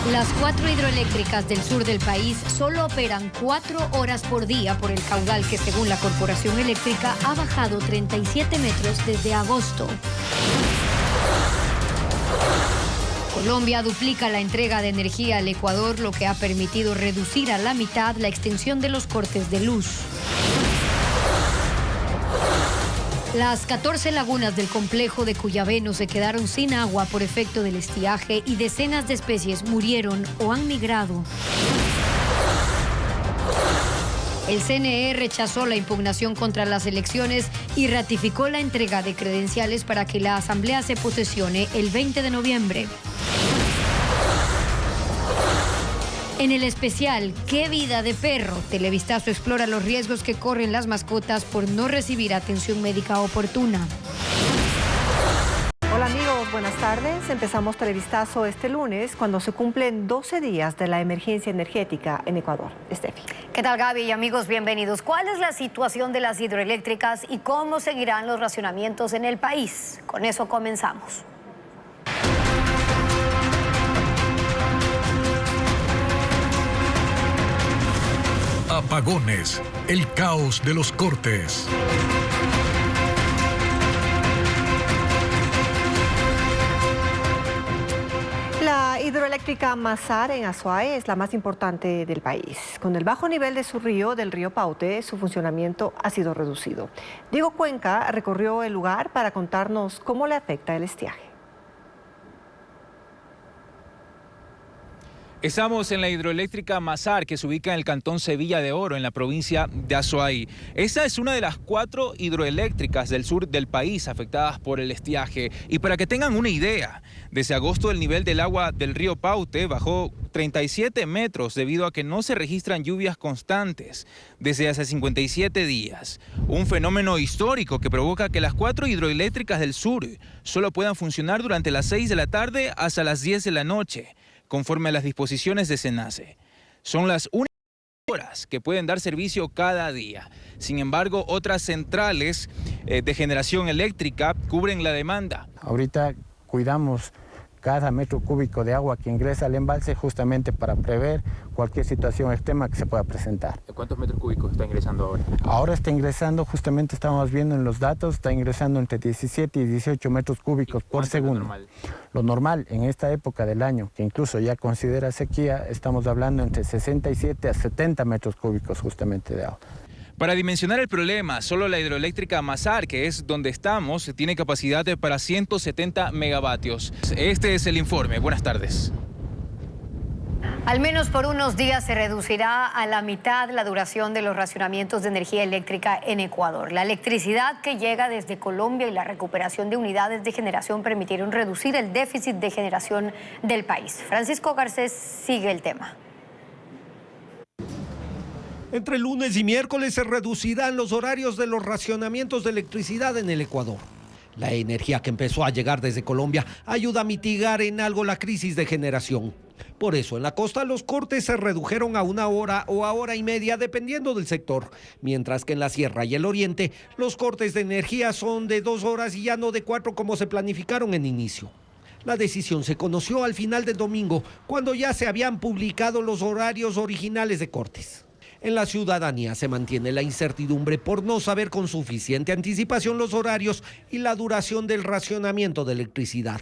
Las 4 hidroeléctricas del sur del país solo operan 4 horas por día por el caudal que, según la Corporación Eléctrica, ha bajado 37 metros desde agosto. Colombia duplica la entrega de energía al Ecuador, lo que ha permitido reducir a la mitad la extensión de los cortes de luz. Las 14 lagunas del complejo de Cuyabeno se quedaron sin agua por efecto del estiaje y decenas de especies murieron o han migrado. El CNE rechazó la impugnación contra las elecciones y ratificó la entrega de credenciales para que la Asamblea se posesione el 20 de noviembre. En el especial ¿Qué vida de perro?, Televistazo explora los riesgos que corren las mascotas por no recibir atención médica oportuna. Hola amigos, buenas tardes. Empezamos Televistazo este lunes cuando se cumplen 12 días de la emergencia energética en Ecuador. Estefi. ¿Qué tal, Gaby y amigos? Bienvenidos. ¿Cuál es la situación de las hidroeléctricas y cómo seguirán los racionamientos en el país? Con eso comenzamos. Apagones, el caos de los cortes. La hidroeléctrica Mazar en Azuay es la más importante del país. Con el bajo nivel de su río, del río Paute, su funcionamiento ha sido reducido. Diego Cuenca recorrió el lugar para contarnos cómo le afecta el estiaje. Estamos en la hidroeléctrica Mazar, que se ubica en el cantón Sevilla de Oro, en la provincia de Azuay. Esta es una de las 4 hidroeléctricas del sur del país afectadas por el estiaje. Y para que tengan una idea, desde agosto el nivel del agua del río Paute bajó 37 metros debido a que no se registran lluvias constantes desde hace 57 días. Un fenómeno histórico que provoca que las 4 hidroeléctricas del sur solo puedan funcionar durante las 6 de la tarde hasta las 10 de la noche. Conforme a las disposiciones de SENACE. Son las únicas horas que pueden dar servicio cada día. Sin embargo, otras centrales de generación eléctrica cubren la demanda. Ahorita cuidamos cada metro cúbico de agua que ingresa al embalse justamente para prever cualquier situación extrema que se pueda presentar. ¿Cuántos metros cúbicos está ingresando ahora? Ahora está ingresando, justamente estamos viendo en los datos, está ingresando entre 17 y 18 metros cúbicos por segundo. Normal? Lo normal en esta época del año, que incluso ya considera sequía, estamos hablando entre 67 a 70 metros cúbicos justamente de agua. Para dimensionar el problema, solo la hidroeléctrica Mazar, que es donde estamos, tiene capacidad para 170 megavatios. Este es el informe. Buenas tardes. Al menos por unos días se reducirá a la mitad la duración de los racionamientos de energía eléctrica en Ecuador. La electricidad que llega desde Colombia y la recuperación de unidades de generación permitieron reducir el déficit de generación del país. Francisco Garcés sigue el tema. Entre lunes y miércoles se reducirán los horarios de los racionamientos de electricidad en el Ecuador. La energía que empezó a llegar desde Colombia ayuda a mitigar en algo la crisis de generación. Por eso en la costa los cortes se redujeron a 1 hora o a 1 hora y media dependiendo del sector, mientras que en la sierra y el oriente los cortes de energía son de 2 horas y ya no de 4 como se planificaron en inicio. La decisión se conoció al final del domingo, cuando ya se habían publicado los horarios originales de cortes. En la ciudadanía se mantiene la incertidumbre por no saber con suficiente anticipación los horarios y la duración del racionamiento de electricidad.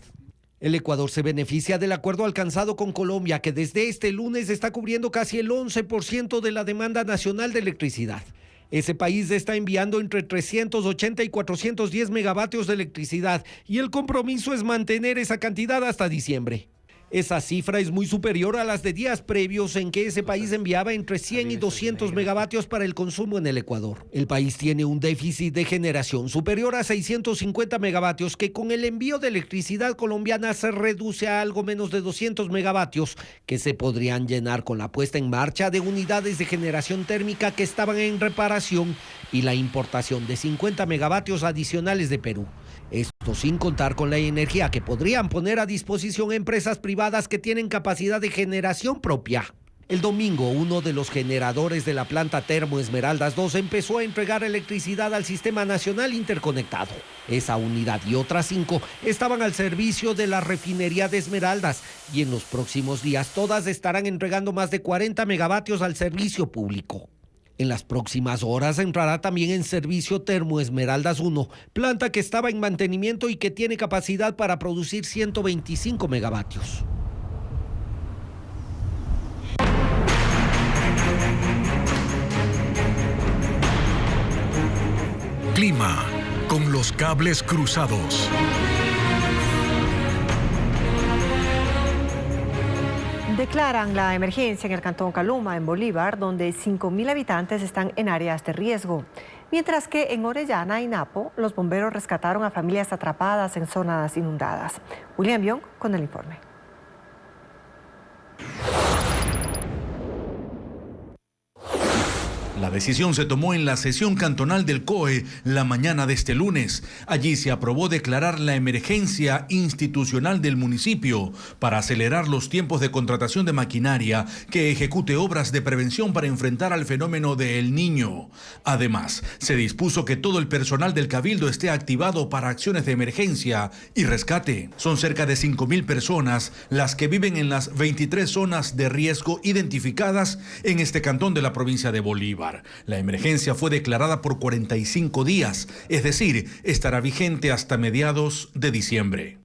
El Ecuador se beneficia del acuerdo alcanzado con Colombia, que desde este lunes está cubriendo casi el 11% de la demanda nacional de electricidad. Ese país está enviando entre 380 y 410 megavatios de electricidad y el compromiso es mantener esa cantidad hasta diciembre. Esa cifra es muy superior a las de días previos en que ese país enviaba entre 100 y 200 megavatios para el consumo en el Ecuador. El país tiene un déficit de generación superior a 650 megavatios que con el envío de electricidad colombiana se reduce a algo menos de 200 megavatios que se podrían llenar con la puesta en marcha de unidades de generación térmica que estaban en reparación y la importación de 50 megavatios adicionales de Perú. Esto sin contar con la energía que podrían poner a disposición empresas privadas que tienen capacidad de generación propia. El domingo, uno de los generadores de la planta Termo Esmeraldas 2 empezó a entregar electricidad al Sistema Nacional Interconectado. Esa unidad y otras 5 estaban al servicio de la refinería de Esmeraldas y en los próximos días todas estarán entregando más de 40 megavatios al servicio público. En las próximas horas entrará también en servicio Termo Esmeraldas 1, planta que estaba en mantenimiento y que tiene capacidad para producir 125 megavatios. Clima con los cables cruzados. Declaran la emergencia en el cantón Caluma, en Bolívar, donde 5.000 habitantes están en áreas de riesgo. Mientras que en Orellana y Napo, los bomberos rescataron a familias atrapadas en zonas inundadas. William Young con el informe. La decisión se tomó en la sesión cantonal del COE la mañana de este lunes. Allí se aprobó declarar la emergencia institucional del municipio para acelerar los tiempos de contratación de maquinaria que ejecute obras de prevención para enfrentar al fenómeno de El Niño. Además, se dispuso que todo el personal del Cabildo esté activado para acciones de emergencia y rescate. Son cerca de 5.000 personas las que viven en las 23 zonas de riesgo identificadas en este cantón de la provincia de Bolívar. La emergencia fue declarada por 45 días, es decir, estará vigente hasta mediados de diciembre.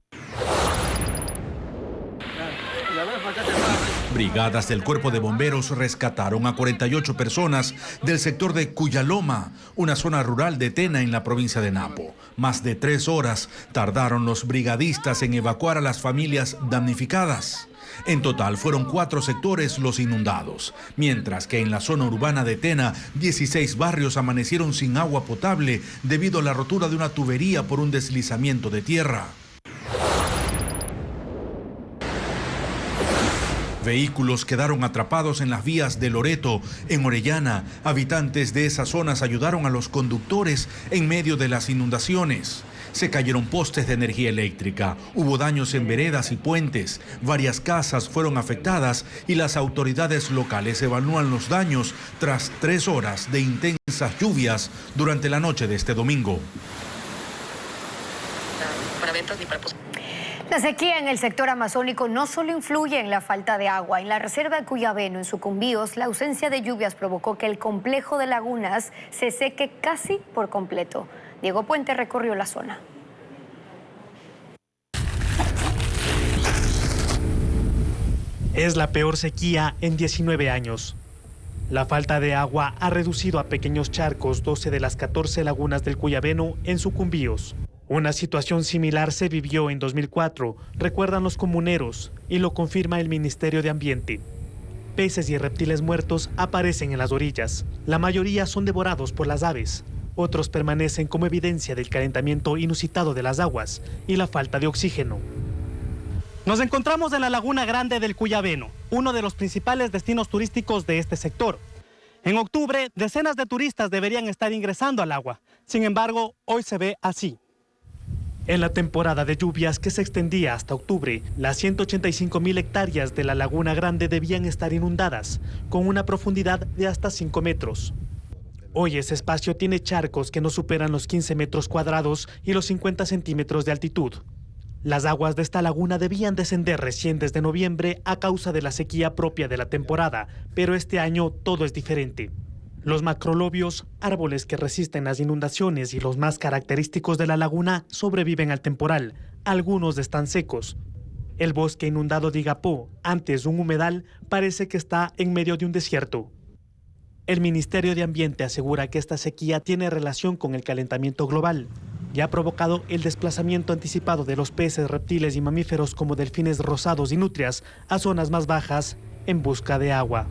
Brigadas del Cuerpo de Bomberos rescataron a 48 personas del sector de Cuyaloma, una zona rural de Tena en la provincia de Napo. Más de 3 horas tardaron los brigadistas en evacuar a las familias damnificadas. En total fueron 4 sectores los inundados, mientras que en la zona urbana de Tena, 16 barrios amanecieron sin agua potable debido a la rotura de una tubería por un deslizamiento de tierra. Vehículos quedaron atrapados en las vías de Loreto, en Orellana. Habitantes de esas zonas ayudaron a los conductores en medio de las inundaciones. Se cayeron postes de energía eléctrica, hubo daños en veredas y puentes, varias casas fueron afectadas y las autoridades locales evalúan los daños tras 3 horas de intensas lluvias durante la noche de este domingo. La sequía en el sector amazónico no solo influye en la falta de agua. En la reserva de Cuyabeno, en Sucumbíos, la ausencia de lluvias provocó que el complejo de lagunas se seque casi por completo. Diego Puente recorrió la zona. Es la peor sequía en 19 años. La falta de agua ha reducido a pequeños charcos 12 de las 14 lagunas del Cuyabeno en Sucumbíos. Una situación similar se vivió en 2004, recuerdan los comuneros, y lo confirma el Ministerio de Ambiente. Peces y reptiles muertos aparecen en las orillas. La mayoría son devorados por las aves. Otros permanecen como evidencia del calentamiento inusitado de las aguas y la falta de oxígeno. Nos encontramos en la Laguna Grande del Cuyabeno, uno de los principales destinos turísticos de este sector. En octubre, decenas de turistas deberían estar ingresando al agua. Sin embargo, hoy se ve así. En la temporada de lluvias que se extendía hasta octubre, las 185.000 hectáreas de la Laguna Grande debían estar inundadas, con una profundidad de hasta 5 metros. Hoy ese espacio tiene charcos que no superan los 15 metros cuadrados y los 50 centímetros de altitud. Las aguas de esta laguna debían descender recién desde noviembre a causa de la sequía propia de la temporada, pero este año todo es diferente. Los macrolobios, árboles que resisten las inundaciones y los más característicos de la laguna, sobreviven al temporal. Algunos están secos. El bosque inundado de Igapó, antes un humedal, parece que está en medio de un desierto. El Ministerio de Ambiente asegura que esta sequía tiene relación con el calentamiento global y ha provocado el desplazamiento anticipado de los peces, reptiles y mamíferos como delfines rosados y nutrias a zonas más bajas en busca de agua.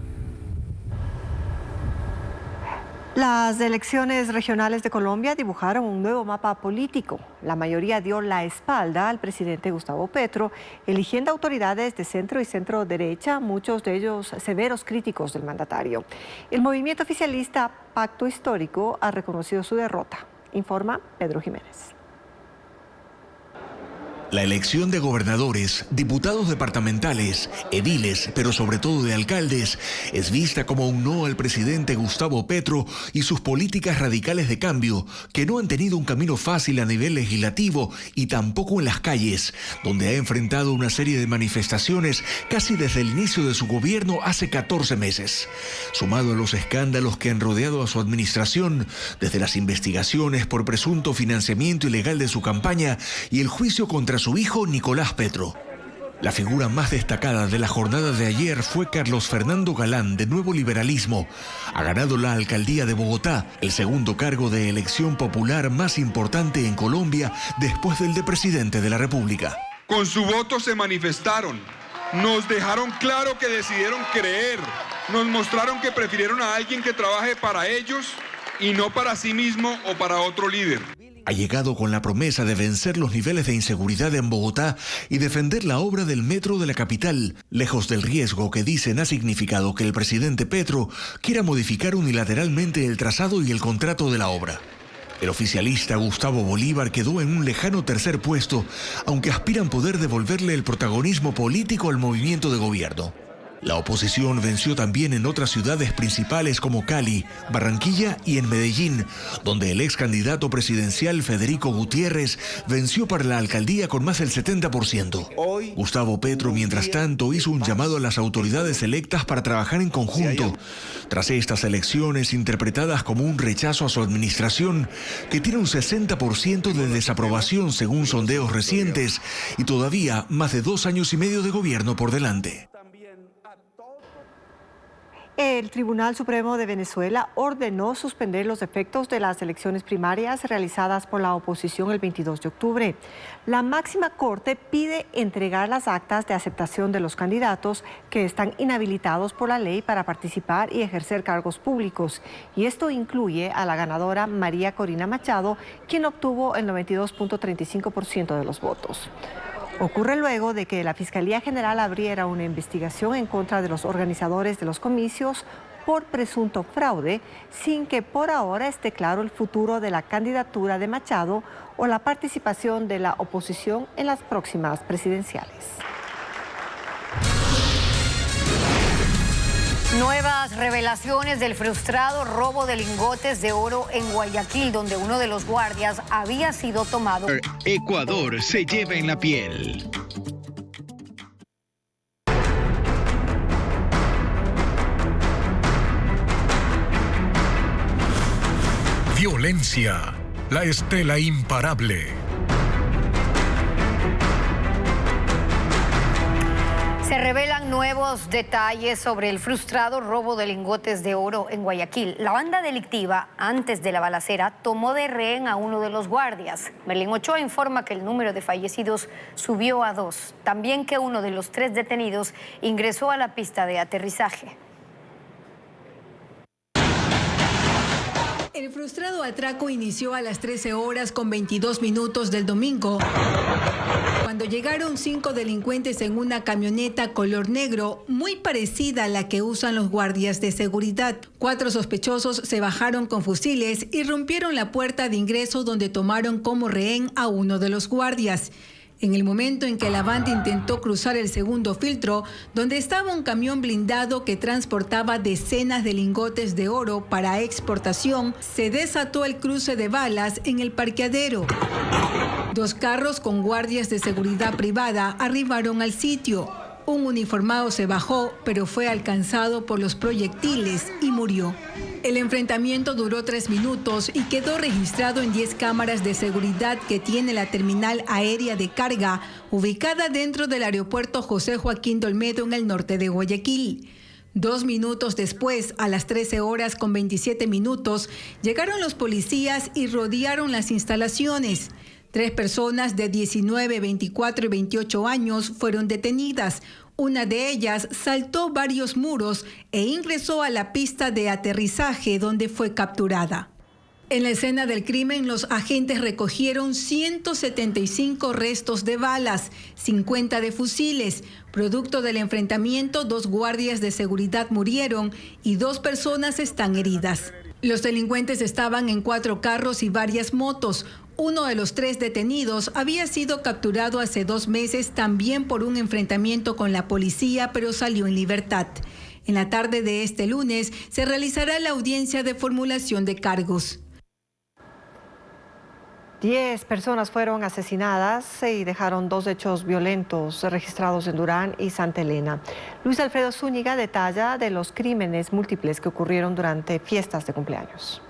Las elecciones regionales de Colombia dibujaron un nuevo mapa político. La mayoría dio la espalda al presidente Gustavo Petro, eligiendo autoridades de centro y centro derecha, muchos de ellos severos críticos del mandatario. El movimiento oficialista Pacto Histórico ha reconocido su derrota, informa Pedro Jiménez. La elección de gobernadores, diputados departamentales, ediles, pero sobre todo de alcaldes, es vista como un no al presidente Gustavo Petro y sus políticas radicales de cambio, que no han tenido un camino fácil a nivel legislativo y tampoco en las calles, donde ha enfrentado una serie de manifestaciones casi desde el inicio de su gobierno hace 14 meses. Sumado a los escándalos que han rodeado a su administración, desde las investigaciones por presunto financiamiento ilegal de su campaña y el juicio contra su hijo Nicolás Petro. La figura más destacada de la jornada de ayer fue Carlos Fernando Galán, de Nuevo Liberalismo. Ha ganado la alcaldía de Bogotá, el segundo cargo de elección popular más importante en Colombia después del de presidente de la República. Con su voto se manifestaron, nos dejaron claro que decidieron creer, nos mostraron que prefirieron a alguien que trabaje para ellos y no para sí mismo o para otro líder. Ha llegado con la promesa de vencer los niveles de inseguridad en Bogotá y defender la obra del metro de la capital, lejos del riesgo que dicen ha significado que el presidente Petro quiera modificar unilateralmente el trazado y el contrato de la obra. El oficialista Gustavo Bolívar quedó en un lejano tercer puesto, aunque aspiran poder devolverle el protagonismo político al movimiento de gobierno. La oposición venció también en otras ciudades principales como Cali, Barranquilla y en Medellín, donde el ex candidato presidencial Federico Gutiérrez venció para la alcaldía con más del 70%. Gustavo Petro, mientras tanto, hizo un llamado a las autoridades electas para trabajar en conjunto. Tras estas elecciones interpretadas como un rechazo a su administración, que tiene un 60% de desaprobación según sondeos recientes y todavía más de 2 años y medio de gobierno por delante. El Tribunal Supremo de Venezuela ordenó suspender los efectos de las elecciones primarias realizadas por la oposición el 22 de octubre. La máxima corte pide entregar las actas de aceptación de los candidatos que están inhabilitados por la ley para participar y ejercer cargos públicos. Y esto incluye a la ganadora María Corina Machado, quien obtuvo el 92.35% de los votos. Ocurre luego de que la Fiscalía General abriera una investigación en contra de los organizadores de los comicios por presunto fraude, sin que por ahora esté claro el futuro de la candidatura de Machado o la participación de la oposición en las próximas presidenciales. Nuevas revelaciones del frustrado robo de lingotes de oro en Guayaquil, donde uno de los guardias había sido tomado. Ecuador se lleva en la piel. Violencia, la estela imparable. Se revelan nuevos detalles sobre el frustrado robo de lingotes de oro en Guayaquil. La banda delictiva, antes de la balacera, tomó de rehén a uno de los guardias. Merlin Ochoa informa que el número de fallecidos subió a 2. También que uno de los 3 detenidos ingresó a la pista de aterrizaje. El frustrado atraco inició a las 13 horas con 22 minutos del domingo, cuando llegaron 5 delincuentes en una camioneta color negro, muy parecida a la que usan los guardias de seguridad. 4 sospechosos se bajaron con fusiles y rompieron la puerta de ingreso, donde tomaron como rehén a uno de los guardias. En el momento en que la banda intentó cruzar el segundo filtro, donde estaba un camión blindado que transportaba decenas de lingotes de oro para exportación, se desató el cruce de balas en el parqueadero. 2 carros con guardias de seguridad privada arribaron al sitio. Un uniformado se bajó, pero fue alcanzado por los proyectiles y murió. El enfrentamiento duró 3 minutos y quedó registrado en 10 cámaras de seguridad que tiene la terminal aérea de carga, ubicada dentro del aeropuerto José Joaquín de Olmedo, en el norte de Guayaquil. 2 minutos después, a las 13 horas con 27 minutos, llegaron los policías y rodearon las instalaciones. 3 personas de 19, 24 y 28 años fueron detenidas. Una de ellas saltó varios muros e ingresó a la pista de aterrizaje, donde fue capturada. En la escena del crimen, los agentes recogieron 175 restos de balas, 50 de fusiles. Producto del enfrentamiento, 2 guardias de seguridad murieron y 2 personas están heridas. Los delincuentes estaban en 4 carros y varias motos. Uno de los 3 detenidos había sido capturado hace 2 meses también por un enfrentamiento con la policía, pero salió en libertad. En la tarde de este lunes se realizará la audiencia de formulación de cargos. 10 personas fueron asesinadas y dejaron 2 hechos violentos registrados en Durán y Santa Elena. Luis Alfredo Zúñiga detalla de los crímenes múltiples que ocurrieron durante fiestas de cumpleaños.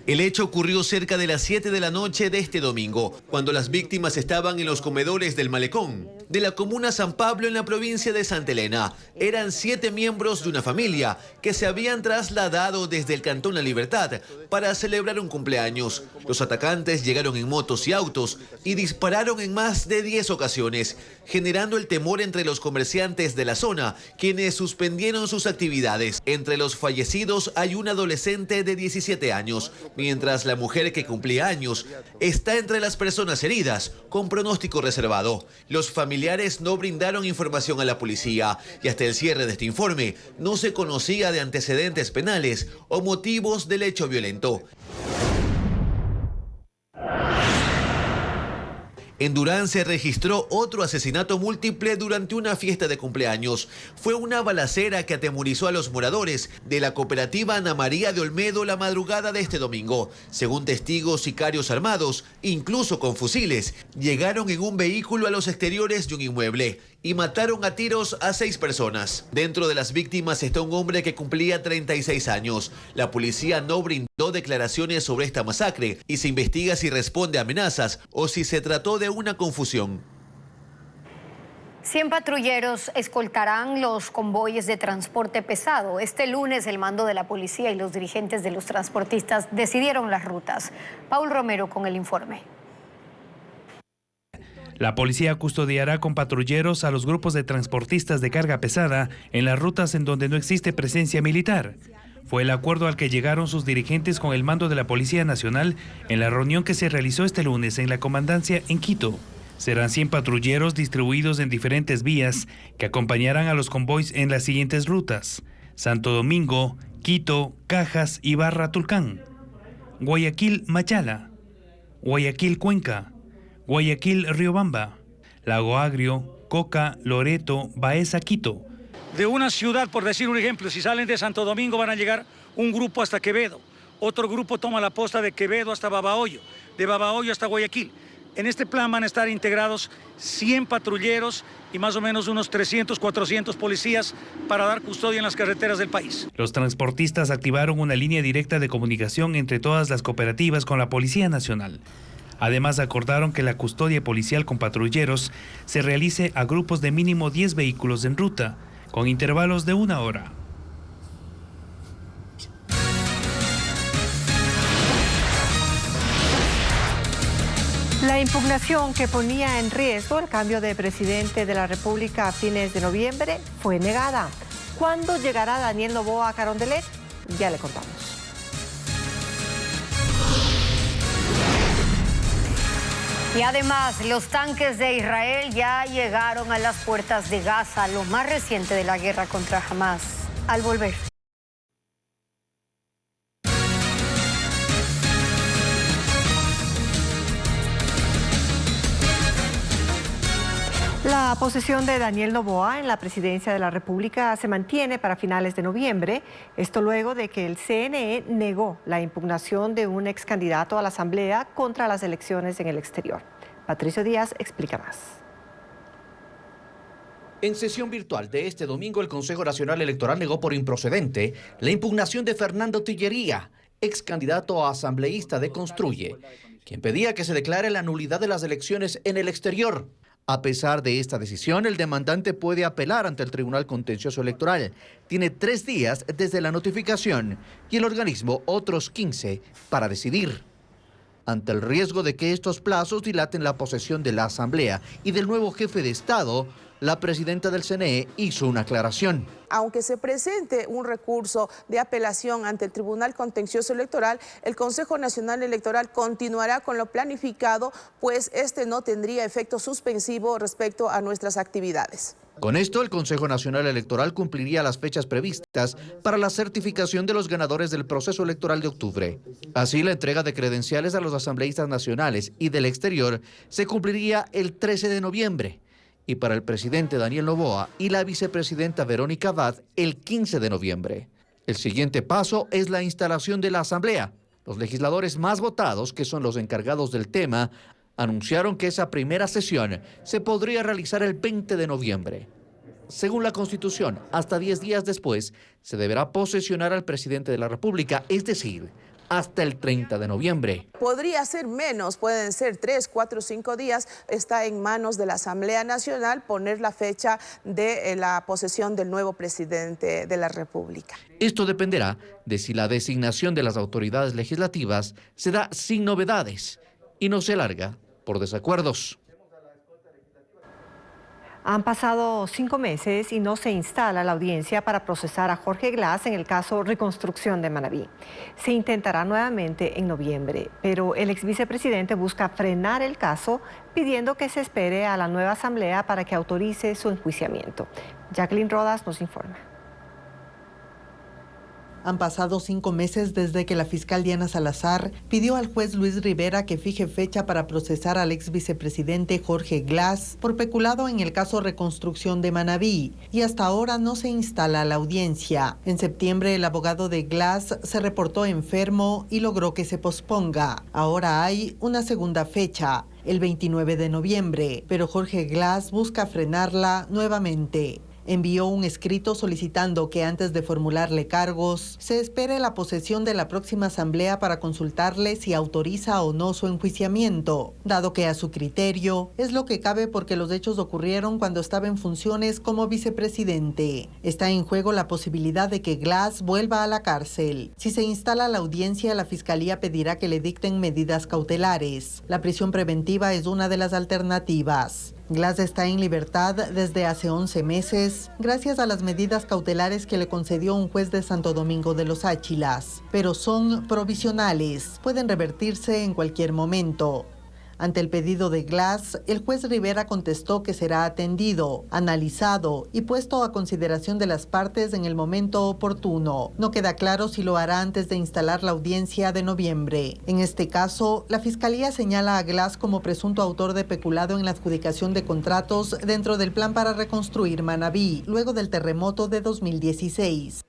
El hecho ocurrió cerca de las 7 de la noche de este domingo, cuando las víctimas estaban en los comedores del Malecón, de la comuna San Pablo en la provincia de Santa Elena. Eran 7 miembros de una familia que se habían trasladado desde el Cantón La Libertad para celebrar un cumpleaños. Los atacantes llegaron en motos y autos y dispararon en más de 10 ocasiones, generando el temor entre los comerciantes de la zona, quienes suspendieron sus actividades. Entre los fallecidos hay un adolescente de 17 años, mientras la mujer que cumplía años está entre las personas heridas, con pronóstico reservado. Los familiares no brindaron información a la policía y hasta el cierre de este informe no se conocía de antecedentes penales o motivos del hecho violento. En Durán se registró otro asesinato múltiple durante una fiesta de cumpleaños. Fue una balacera que atemorizó a los moradores de la cooperativa Ana María de Olmedo la madrugada de este domingo. Según testigos, sicarios armados, incluso con fusiles, llegaron en un vehículo a los exteriores de un inmueble y mataron a tiros a 6 personas. Dentro de las víctimas está un hombre que cumplía 36 años. La policía no brindó declaraciones sobre esta masacre y se investiga si responde a amenazas o si se trató de una confusión. 100 patrulleros escoltarán los convoyes de transporte pesado. Este lunes el mando de la policía y los dirigentes de los transportistas decidieron las rutas. Paul Romero con el informe. La policía custodiará con patrulleros a los grupos de transportistas de carga pesada en las rutas en donde no existe presencia militar. Fue el acuerdo al que llegaron sus dirigentes con el mando de la Policía Nacional en la reunión que se realizó este lunes en la comandancia en Quito. Serán 100 patrulleros distribuidos en diferentes vías que acompañarán a los convoys en las siguientes rutas: Santo Domingo, Quito, Cajas, Ibarra, Tulcán, Guayaquil, Machala, Guayaquil, Cuenca, Guayaquil, Riobamba, Lago Agrio, Coca, Loreto, Baeza, Quito. De una ciudad, por decir un ejemplo, si salen de Santo Domingo van a llegar un grupo hasta Quevedo, otro grupo toma la posta de Quevedo hasta Babahoyo, de Babahoyo hasta Guayaquil. En este plan van a estar integrados 100 patrulleros y más o menos unos 300, 400 policías para dar custodia en las carreteras del país. Los transportistas activaron una línea directa de comunicación entre todas las cooperativas con la Policía Nacional. Además, acordaron que la custodia policial con patrulleros se realice a grupos de mínimo 10 vehículos en ruta, con intervalos de 1 hora. La impugnación que ponía en riesgo el cambio de presidente de la República a fines de noviembre fue negada. ¿Cuándo llegará Daniel Noboa a Carondelet? Ya le contamos. Y además, los tanques de Israel ya llegaron a las puertas de Gaza, lo más reciente de la guerra contra Hamás. Al volver. La posición de Daniel Noboa en la presidencia de la República se mantiene para finales de noviembre. Esto luego de que el CNE negó la impugnación de un ex candidato a la Asamblea contra las elecciones en el exterior. Patricio Díaz explica más. En sesión virtual de este domingo, el Consejo Nacional Electoral negó por improcedente la impugnación de Fernando Tillería, ex candidato a asambleísta de Construye, quien pedía que se declare la nulidad de las elecciones en el exterior. A pesar de esta decisión, el demandante puede apelar ante el Tribunal Contencioso Electoral. Tiene 3 días desde la notificación y el organismo otros 15 para decidir. Ante el riesgo de que estos plazos dilaten la posesión de la Asamblea y del nuevo jefe de Estado, la presidenta del CNE hizo una aclaración. Aunque se presente un recurso de apelación ante el Tribunal Contencioso Electoral, el Consejo Nacional Electoral continuará con lo planificado, pues este no tendría efecto suspensivo respecto a nuestras actividades. Con esto, el Consejo Nacional Electoral cumpliría las fechas previstas para la certificación de los ganadores del proceso electoral de octubre. Así, la entrega de credenciales a los asambleístas nacionales y del exterior se cumpliría el 13 de noviembre. Y para el presidente Daniel Noboa y la vicepresidenta Verónica Abad, el 15 de noviembre. El siguiente paso es la instalación de la asamblea. Los legisladores más votados, que son los encargados del tema, anunciaron que esa primera sesión se podría realizar el 20 de noviembre. Según la Constitución, hasta 10 días después se deberá posesionar al presidente de la República, es decir, hasta el 30 de noviembre. Podría ser menos, pueden ser 3, 4, 5 días. Está en manos de la Asamblea Nacional poner la fecha de la posesión del nuevo presidente de la República. Esto dependerá de si la designación de las autoridades legislativas se da sin novedades y no se alarga por desacuerdos. Han pasado 5 meses y no se instala la audiencia para procesar a Jorge Glass en el caso Reconstrucción de Manabí. Se intentará nuevamente en noviembre, pero el exvicepresidente busca frenar el caso pidiendo que se espere a la nueva asamblea para que autorice su enjuiciamiento. Jacqueline Rodas nos informa. Han pasado 5 meses desde que la fiscal Diana Salazar pidió al juez Luis Rivera que fije fecha para procesar al ex vicepresidente Jorge Glass por peculado en el caso Reconstrucción de Manabí, y hasta ahora no se instala la audiencia. En septiembre el abogado de Glass se reportó enfermo y logró que se posponga. Ahora hay una segunda fecha, el 29 de noviembre, pero Jorge Glass busca frenarla nuevamente. Envió un escrito solicitando que antes de formularle cargos, se espere la posesión de la próxima asamblea para consultarle si autoriza o no su enjuiciamiento, dado que a su criterio es lo que cabe porque los hechos ocurrieron cuando estaba en funciones como vicepresidente. Está en juego la posibilidad de que Glass vuelva a la cárcel. Si se instala la audiencia, la fiscalía pedirá que le dicten medidas cautelares. La prisión preventiva es una de las alternativas. Glass está en libertad desde hace 11 meses, gracias a las medidas cautelares que le concedió un juez de Santo Domingo de los Áchilas, pero son provisionales, pueden revertirse en cualquier momento. Ante el pedido de Glass, el juez Rivera contestó que será atendido, analizado y puesto a consideración de las partes en el momento oportuno. No queda claro si lo hará antes de instalar la audiencia de noviembre. En este caso, la Fiscalía señala a Glass como presunto autor de peculado en la adjudicación de contratos dentro del plan para reconstruir Manabí, luego del terremoto de 2016.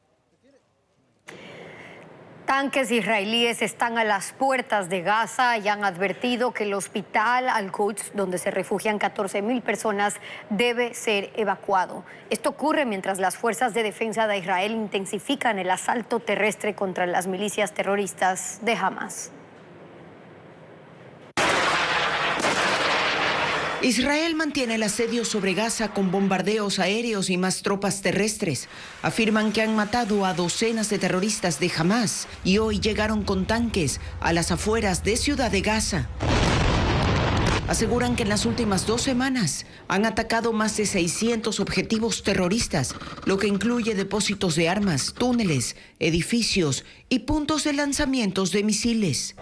Tanques israelíes están a las puertas de Gaza y han advertido que el hospital Al-Quds, donde se refugian 14.000 personas, debe ser evacuado. Esto ocurre mientras las fuerzas de defensa de Israel intensifican el asalto terrestre contra las milicias terroristas de Hamas. Israel mantiene el asedio sobre Gaza con bombardeos aéreos y más tropas terrestres. Afirman que han matado a docenas de terroristas de Hamas y hoy llegaron con tanques a las afueras de Ciudad de Gaza. Aseguran que en las últimas 2 semanas han atacado más de 600 objetivos terroristas, lo que incluye depósitos de armas, túneles, edificios y puntos de lanzamientos de misiles.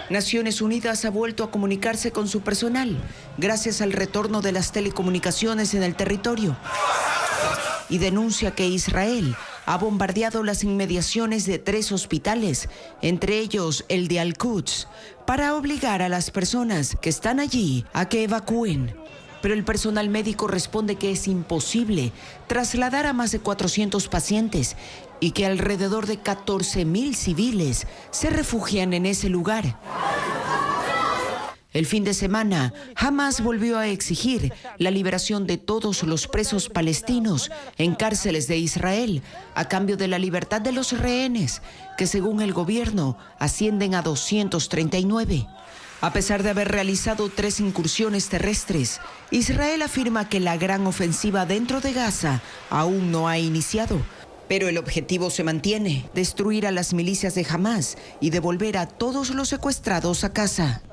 Naciones Unidas ha vuelto a comunicarse con su personal gracias al retorno de las telecomunicaciones en el territorio y denuncia que Israel ha bombardeado las inmediaciones de 3 hospitales, entre ellos el de Al-Quds, para obligar a las personas que están allí a que evacúen. Pero el personal médico responde que es imposible trasladar a más de 400 pacientes y que alrededor de 14.000 civiles se refugian en ese lugar. El fin de semana, Hamas volvió a exigir la liberación de todos los presos palestinos en cárceles de Israel a cambio de la libertad de los rehenes, que según el gobierno ascienden a 239. A pesar de haber realizado 3 incursiones terrestres, Israel afirma que la gran ofensiva dentro de Gaza aún no ha iniciado. Pero el objetivo se mantiene: destruir a las milicias de Hamas y devolver a todos los secuestrados a casa.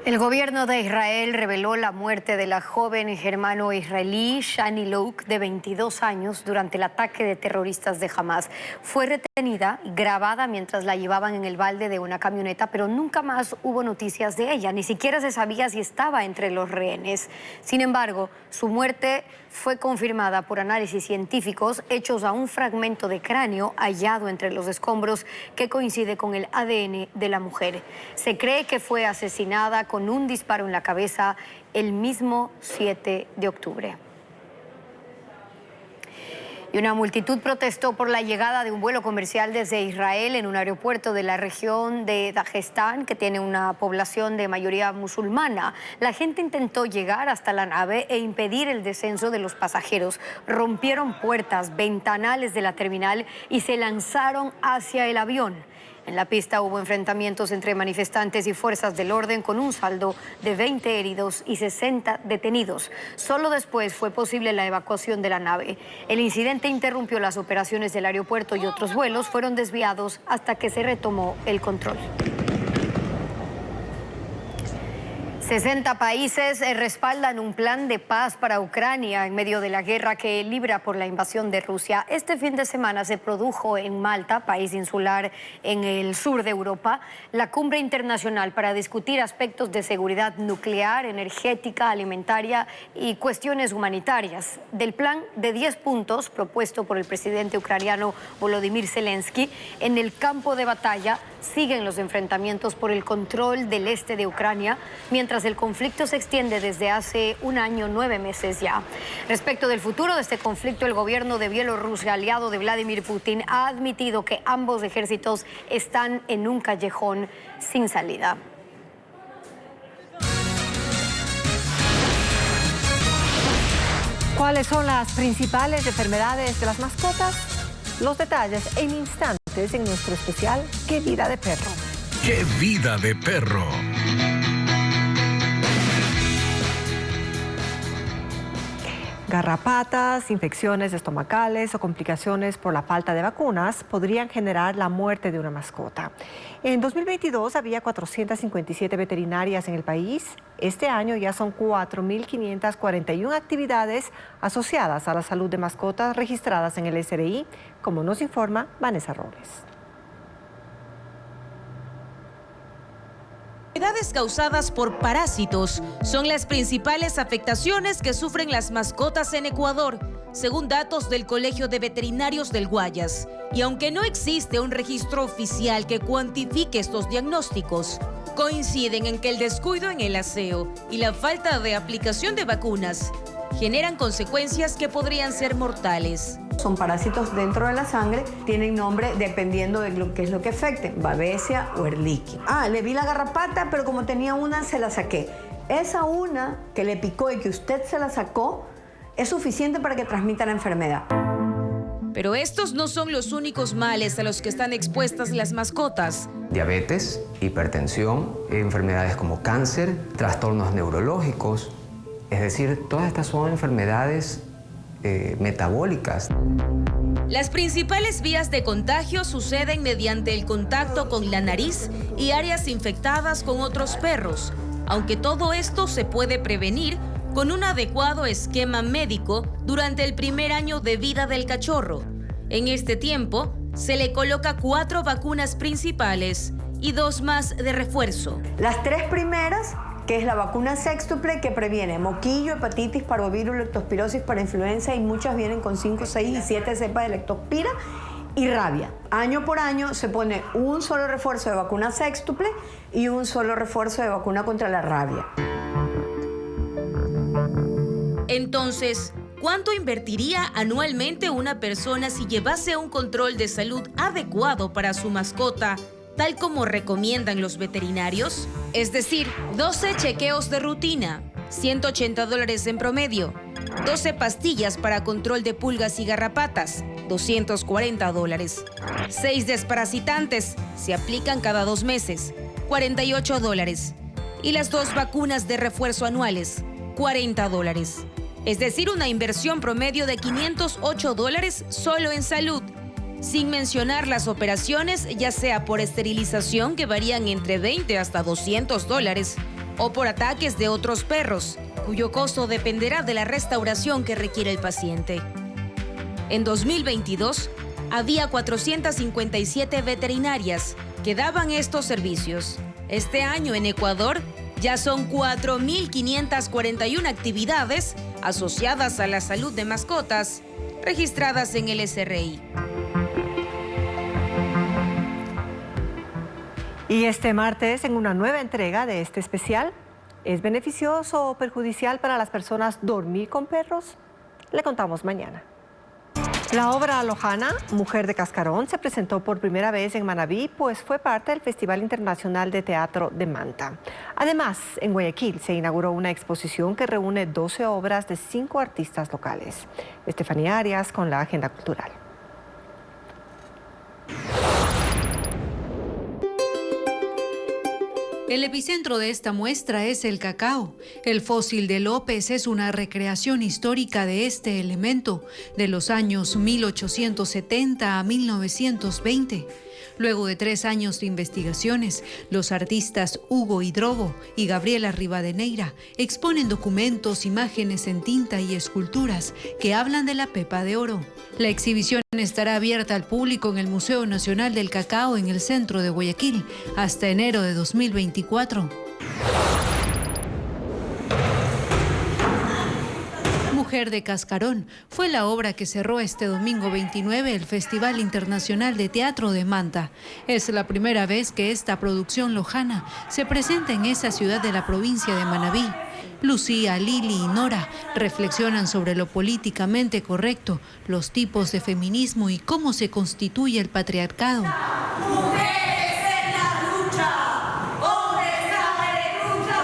El gobierno de Israel reveló la muerte de la joven germano-israelí Shani Louk, de 22 años, durante el ataque de terroristas de Hamas. Fue retenida y grabada mientras la llevaban en el balde de una camioneta, pero nunca más hubo noticias de ella. Ni siquiera se sabía si estaba entre los rehenes. Sin embargo, su muerte fue confirmada por análisis científicos hechos a un fragmento de cráneo hallado entre los escombros que coincide con el ADN de la mujer. Se cree que fue asesinada con un disparo en la cabeza el mismo 7 de octubre. Y una multitud protestó por la llegada de un vuelo comercial desde Israel en un aeropuerto de la región de Dagestán, que tiene una población de mayoría musulmana. La gente intentó llegar hasta la nave e impedir el descenso de los pasajeros. Rompieron puertas, ventanales de la terminal y se lanzaron hacia el avión. En la pista hubo enfrentamientos entre manifestantes y fuerzas del orden, con un saldo de 20 heridos y 60 detenidos. Solo después fue posible la evacuación de la nave. El incidente interrumpió las operaciones del aeropuerto y otros vuelos fueron desviados hasta que se retomó el control. 60 países respaldan un plan de paz para Ucrania en medio de la guerra que libra por la invasión de Rusia. Este fin de semana se produjo en Malta, país insular en el sur de Europa, la cumbre internacional para discutir aspectos de seguridad nuclear, energética, alimentaria y cuestiones humanitarias. Del plan de 10 puntos propuesto por el presidente ucraniano Volodymyr Zelensky, en el campo de batalla siguen los enfrentamientos por el control del este de Ucrania, mientras el conflicto se extiende desde hace un año, 9 meses ya. Respecto del futuro de este conflicto, el gobierno de Bielorrusia, aliado de Vladimir Putin, ha admitido que ambos ejércitos están en un callejón sin salida. ¿Cuáles son las principales enfermedades de las mascotas? Los detalles en instantes en nuestro especial ¿Qué vida de perro? ¡Qué vida de perro! Garrapatas, infecciones estomacales o complicaciones por la falta de vacunas podrían generar la muerte de una mascota. En 2022 había 457 veterinarias en el país. Este año ya son 4.541 actividades asociadas a la salud de mascotas registradas en el SRI, como nos informa Vanessa Robles. Enfermedades causadas por parásitos son las principales afectaciones que sufren las mascotas en Ecuador, según datos del Colegio de Veterinarios del Guayas. Y aunque no existe un registro oficial que cuantifique estos diagnósticos, coinciden en que el descuido en el aseo y la falta de aplicación de vacunas generan consecuencias que podrían ser mortales. Son parásitos dentro de la sangre, tienen nombre dependiendo de lo que es lo que afecten, Babesia o Ehrlichia. Le vi la garrapata, pero como tenía una, se la saqué. Esa una que le picó y que usted se la sacó es suficiente para que transmita la enfermedad. Pero estos no son los únicos males a los que están expuestas las mascotas. Diabetes, hipertensión, enfermedades como cáncer, trastornos neurológicos. Es decir, todas estas son enfermedades metabólicas. Las principales vías de contagio suceden mediante el contacto con la nariz y áreas infectadas con otros perros, aunque todo esto se puede prevenir con un adecuado esquema médico durante el primer año de vida del cachorro. En este tiempo, se le coloca 4 vacunas principales y 2 más de refuerzo. Las 3 primeras, que es la vacuna sextuple, que previene moquillo, hepatitis, parvovirus, leptospirosis, parainfluenza, y muchas vienen con 5, 6 y 7 cepas de leptospira, y rabia. Año por año se pone un solo refuerzo de vacuna sextuple y un solo refuerzo de vacuna contra la rabia. Entonces, ¿cuánto invertiría anualmente una persona si llevase un control de salud adecuado para su mascota, tal como recomiendan los veterinarios? Es decir, 12 chequeos de rutina, $180 en promedio, 12 pastillas para control de pulgas y garrapatas, $240, 6 desparasitantes, se aplican cada 2 meses, $48, y las 2 vacunas de refuerzo anuales, $40. Es decir, una inversión promedio de $508 solo en salud, sin mencionar las operaciones, ya sea por esterilización, que varían entre $20 hasta $200, o por ataques de otros perros, cuyo costo dependerá de la restauración que requiere el paciente. En 2022, había 457 veterinarias que daban estos servicios. Este año en Ecuador ya son 4.541 actividades asociadas a la salud de mascotas registradas en el SRI. Y este martes, en una nueva entrega de este especial, ¿es beneficioso o perjudicial para las personas dormir con perros? Le contamos mañana. La obra Lojana, Mujer de Cascarón, se presentó por primera vez en Manabí, pues fue parte del Festival Internacional de Teatro de Manta. Además, en Guayaquil se inauguró una exposición que reúne 12 obras de 5 artistas locales. Estefanía Arias con la agenda cultural. El epicentro de esta muestra es el cacao. El fósil de López es una recreación histórica de este elemento de los años 1870 a 1920. Luego de 3 años de investigaciones, los artistas Hugo Hidrobo y Gabriela Rivadeneira exponen documentos, imágenes en tinta y esculturas que hablan de la pepa de oro. La exhibición estará abierta al público en el Museo Nacional del Cacao en el centro de Guayaquil hasta enero de 2024. Mujer de Cascarón fue la obra que cerró este domingo 29 el Festival Internacional de Teatro de Manta. Es la primera vez que esta producción lojana se presenta en esa ciudad de la provincia de Manabí. Lucía, Lili y Nora reflexionan sobre lo políticamente correcto, los tipos de feminismo y cómo se constituye el patriarcado. ¡Mujeres en la lucha! ¡Hombres a la lucha!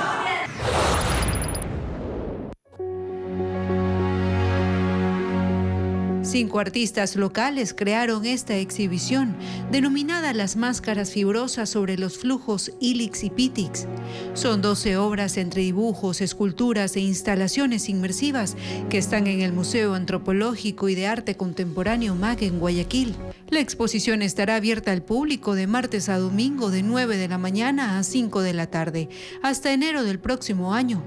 5 artistas locales crearon esta exhibición, denominada Las Máscaras Fibrosas sobre los flujos Ilix y Pitix. Son 12 obras entre dibujos, esculturas e instalaciones inmersivas que están en el Museo Antropológico y de Arte Contemporáneo MAC en Guayaquil. La exposición estará abierta al público de martes a domingo de 9 de la mañana a 5 de la tarde, hasta enero del próximo año.